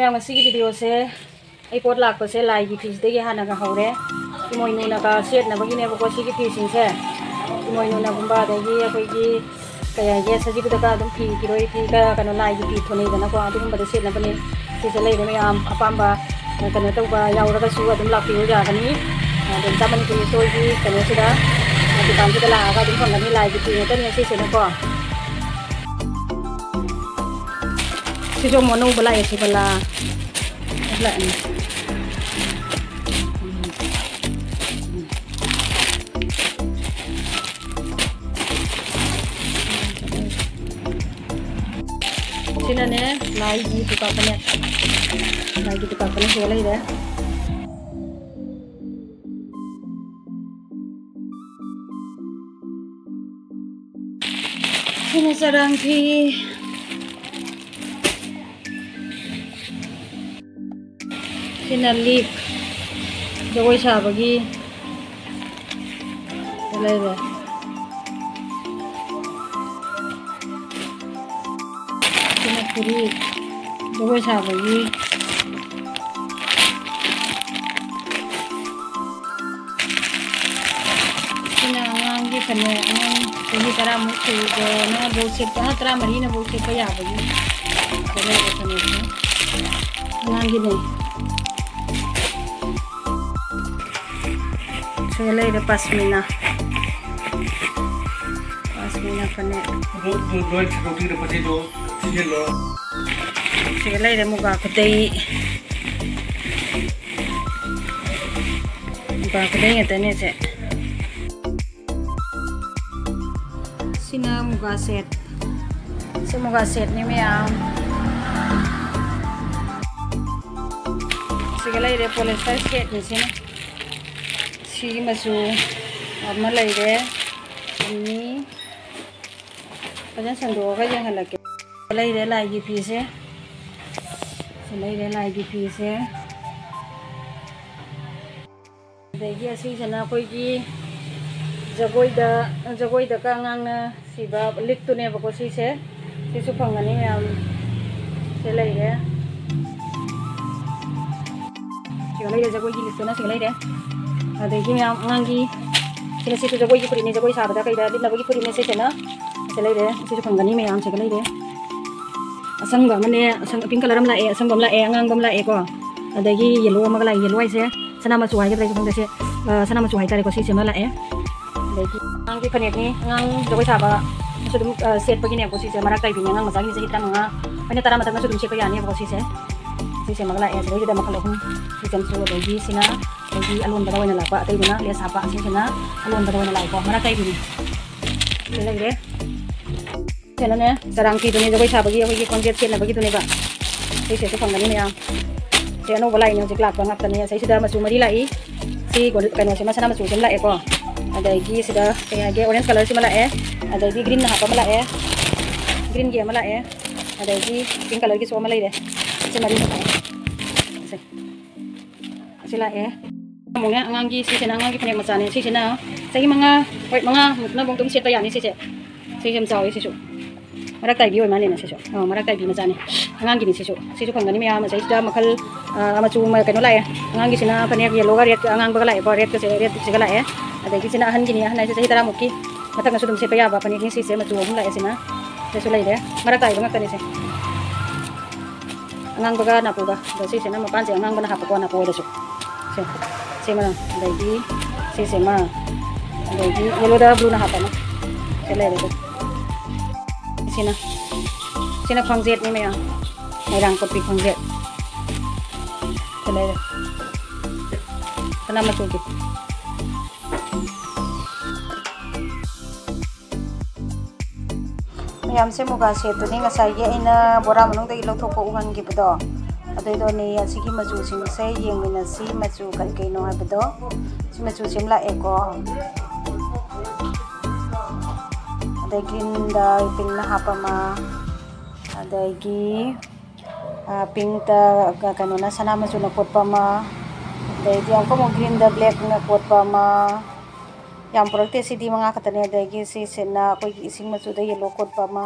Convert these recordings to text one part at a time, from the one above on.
मैं वीडियो से आई पोट लापसे लाई की फीसदी हाँ हौरे इमोनूना का सेटनबीनेबको सी फीसिंसे इमोनूनागुम्बा अखोगी कई सजीबदा फी फिरोई फी कनो लाई फी थोनईदनको अदुगुम्बदा सेटनबने सिसे लेरे मैम अपाम्बा कनो तौबा याउरगसु अदुम लाक्पियो यागनी चामनी पुलिस की कनोसीदा दुकान से लागा अदुम फंगनी लाई फी नतनी सिसेनको सिजो मनो बला ऐसी बला लाइन सिनाने लाई की दुकान से ले सिने सरंग थी सिना लीफ जगोई साबगी ले पूरी जगोई साबगी आंगी फने चही तरा मुना बोसे तरा मरीना बोसे याबगी आंगी नहीं ले पश्मीना फने ले मुगा खुदई तने से सिना मुगा सेट से मुगा सेट ने मैम ले पॉलिस्टर सेट ने से सी मचू अमा लेरे अन्नी फजन संदोगा यंगलके लेरे लाई की फीसे लेरे लाई की फीसे देगी असी जना कोई की जगोइदा का ngang सिबा लिक्तुने बको सिसे सिसु फंगनी मैम से लेरे जगोई की लिक्तुना से लेरे अदगी मैम आंगी सिने सिसु जगोई की पुरीने जगोई साबदा कईदा लिनबगी पुरीने से सेना से लेरे सिसु फंगनी मैम से लेरे असंग मने असंग पिंक कलर हम लाए असंग लाए आंग बम लाए को अदगी येलो मग लाए येलो आइसे सना मचु हाई के फंग से सना मचु हाई तारे को सिसे म लाए अदगी आंगी फनेनी आंग जगोई साबा सुदुम सेट पगिने को सिसे मरा काई बिने आंग मजागी सही तंगा अने तरा मतंग सुदुम से यानी को सिसे मग लाए से लेगे मखल हम सिसे सु अदगी सिना अदगी अलोन बदा वना लापा अतैबना ले सापा सिना अलोन बदा वना लाइको मरा काई बिने लेगे चलने सरंग की दुनी जगोई साबगी अखोगी कॉन्सेप्ट सेनबगी दुनेबा से तो फंगनी मैम से अनोबा लाइन हजिक लाप ngaptane सैसिदा मचू मरी लाई सी कनो से मसना मचू जम लाए को अदगी सिदा कयागे ऑरेंज कलर से लाए अदगी ग्रीन हापा लाए ग्रीन की लाए अदगी पिंक कलर की सो लाइरे से मरी से लाए मोने आंगी सिसेना आंगी फने मचाने सिसेना सही मंगा होय मंगा मुकना बोंतुम सेट यानी सिसे सिसेम चावे सिसु मरक ताइबी होय माने सिसु मरक ताइबी मचाने आंगी नि सिसु फंगनी मैम सैसिदा मखल मचू कनो लाए आंगी सिना फने येलो गा रेड आंग बगा लाए रेड के से लाए अदगी सिना अहन गिनी अहन सही तरा मुक्की मतक सुदुम से पयाबा फने नि सिसे मचू हम लाए सिना सेसु लाइरे मरक ताइबा ngakane se आंग बगा नापुगा दसी सिना मपान से आंग बना हापको नापो दसु से mana अदगी से मा अदगी येलो दा ब्लू ना हापना से लाइरे सिना फंगजेट ni मैम मैरंग कोपी फंगजेट से लाइरे सना मचू की मैम से muga सेटुनी ngसाई aina bora manung dagi lawthokko uhangibudo अदो ने असिगी मचू सिंग से येंगना सी मचू कई कई नो हाबदो सि मचू सिमला एको अदगी दा पिंक ना हापमा अदगी पिंक ता कनो ना सना मचू ना कोटपमा अदगी अंको मो ग्रीन दा ब्लैक ना कोटपमा याम प्रोडक्ट सिदी मंगा खतने अदगी सि सेना कोई इसिंग मचू दा येलो कोटपमा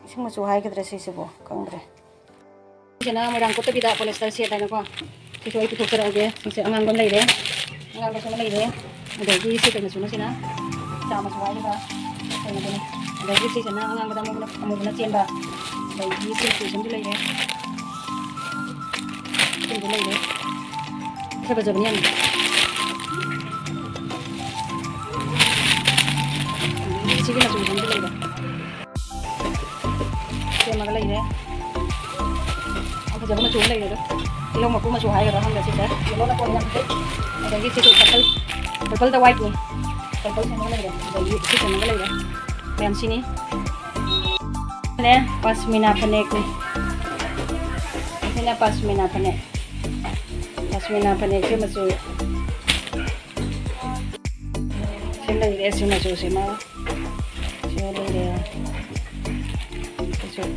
इसिंग मचू हाई के ड्रेस सिबो कंग्रे Sina moirang ko tabida polyester set ano ko. Sisi ay putukaraage. Sisi ang anggon leire. Ang anggon sa leire. Adagi si kanya suna sina. Sama suway ba. Adagi si sina ang anggon mo na sienda. Adagi si sisi leire. Sisi leire. Sa ba niyan. Sige na susun leire. Kaya magalay ne. Giờ có mà chuối này rồi đó, thì không mà cũng mà chuối hay rồi không được chị sẽ, nó là con nhang thế, cái gì sử dụng purple tao white nih, purple sama cái này rồi, jadi sih sama cái này rồi, yang sini, ini pasmina panek nih, ini pasmina panek sih masuk, sini deh sih masuk sih mau, sini deh, masuk.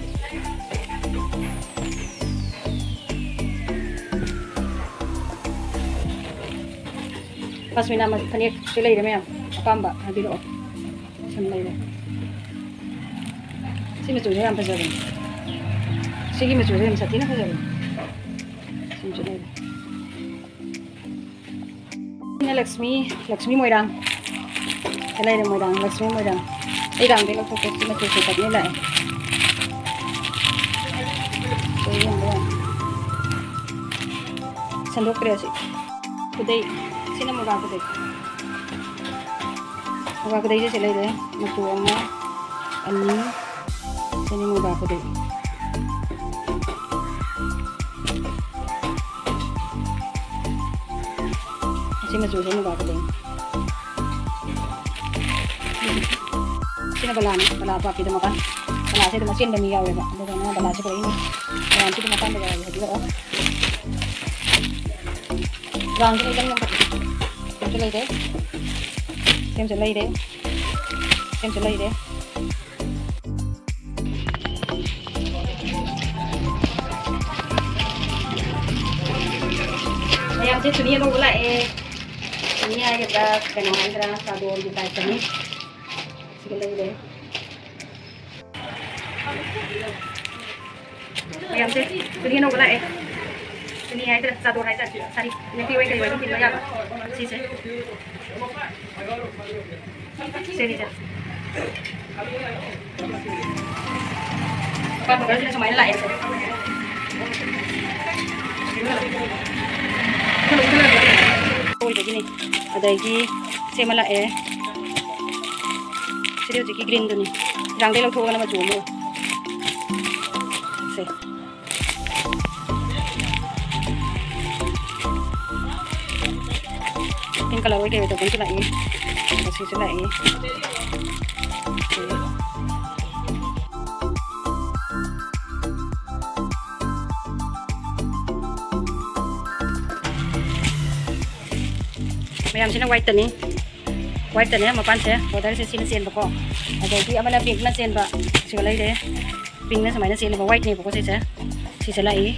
Pasmina panik sila ire ma'am. Apamba hadiro. Sila ire. Simi tuloy ang pasarin. Sige matuloy ang satin na pasarin. Simi tuloy. Ini Laksmi moirang. Sila ire moirang, Laksmi moirang. Irang din ang fokus sila tuloy nila eh. So yan ba. Sandok kreasi. Today sini mau aku deh sila deh matuang na ani sini mau aku deh masih masuk sini mau aku deh sini bala apa kita makan bala saya masih ada miyau ya pak bukan bala seperti ini nanti kita makan dengan juga oh rang ini kan yang Xem lấy đấy xem sẽ lấy đấy yang sih dunia mau mulai dunia kita kenal antara satu kita ini segala deh yang sih dunia mau mulai ini ya itu satu orang saja tadi yang tiwai kita ya sih sini saja kan bukan sudah semuanya lah ya oh begini ada lagi saya malah serius jadi green tuh nih rang dia lalu nama jomo sih ini kalau kayak itu pun sudah ini masih sudah ini Mayam sini white nih mapan saya dari sini sen pokok ada itu apa pink na sen pak segala deh pink na sama sen white nih pokok sisa lagi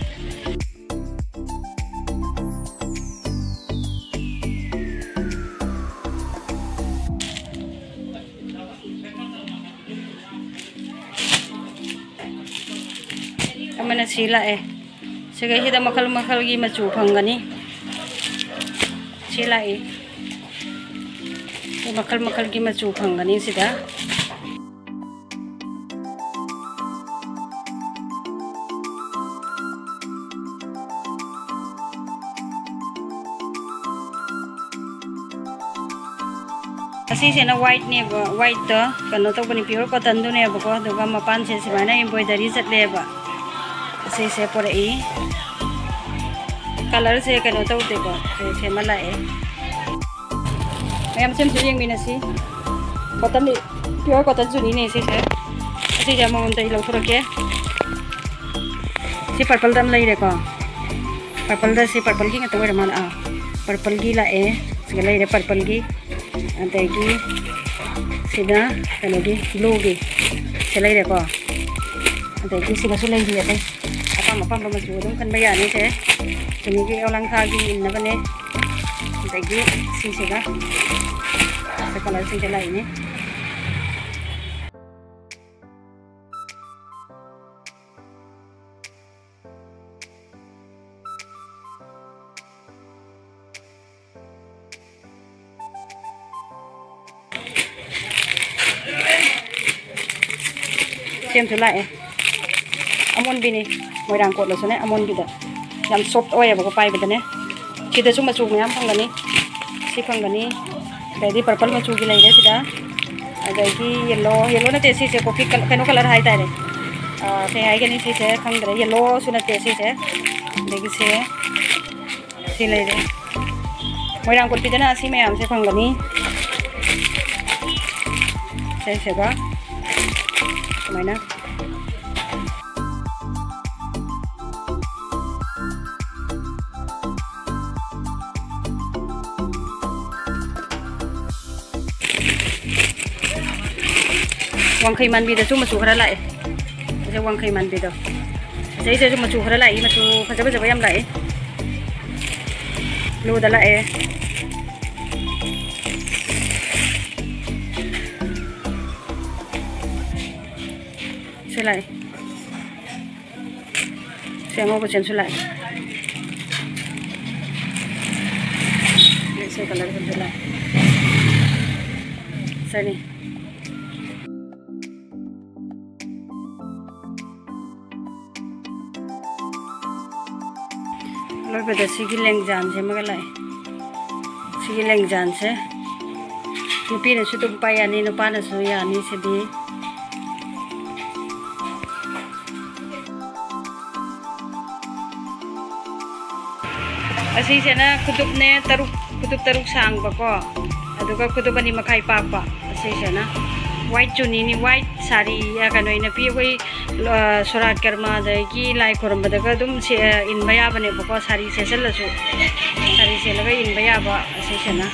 mana sila segala kita makal gi macu panggani sila makal gi macu panggani sida Asi sena white nih white tuh kalau tuh punya pure cotton tuh nih pokok tuh kan mapan sih mana embroidery set leba Asi saya por ahí color saya kalau tahu deh kok saya malah Mayam sem yang mina sih cotton nih pure cotton tuh ini sih saya Asi jam mau untuk ilau turun ke si purple dam lagi deh kok purple dah si purple gi nggak tahu ada mana purple gi lah segala ada purple gi ada lagi sida kalau di blue gi selai deh kok ada lagi si masuk lagi ya teh apa masuk dong kan bayar nih teh ini ki orang kaki ini apa nih ada lagi si sida sekolah si selai ini same चुला है अमोन भी नहीं Moirang coat लो सुने अमोन भी दा यम soft ओए बको पाई बदने सिदा सु मचु मयाम फंगनी सि फंगनी दैदी पर्पल मचु की लेरे सिदा अदगी येलो येलो नते सि से कॉफी कनो कलर हाई तारे से हाई के नहीं सि से खंगरे येलो सुनते सि से देगी से सि लेरे मोइरांग कोट पिदना सि मयाम से फंगनी से बा मैना wangkai man bida su masu khara lai je wangkai man bida je su masu khara lai masu phajaba jaba yam lai lu da lai se lai se ngo ko chen su lai le se color ko lai sani बदा सिगी Laing जान से मगलाई सिगी Laing जान से नुपी ने सुतुम पायानी नुपा ने सु यानी से दी असी से ना कुतुब ने तरुक सांग बको अदुगा कुतुब अनि मखाई पापा असी से ना white चुनी नि white साड़ी या कनोई न पी कोई सुरात कर्मा दगी लाई खोरम बदगा दुम से इन बया बने बको साड़ी से चलसु साड़ी से लगा इन बया बा असी से ना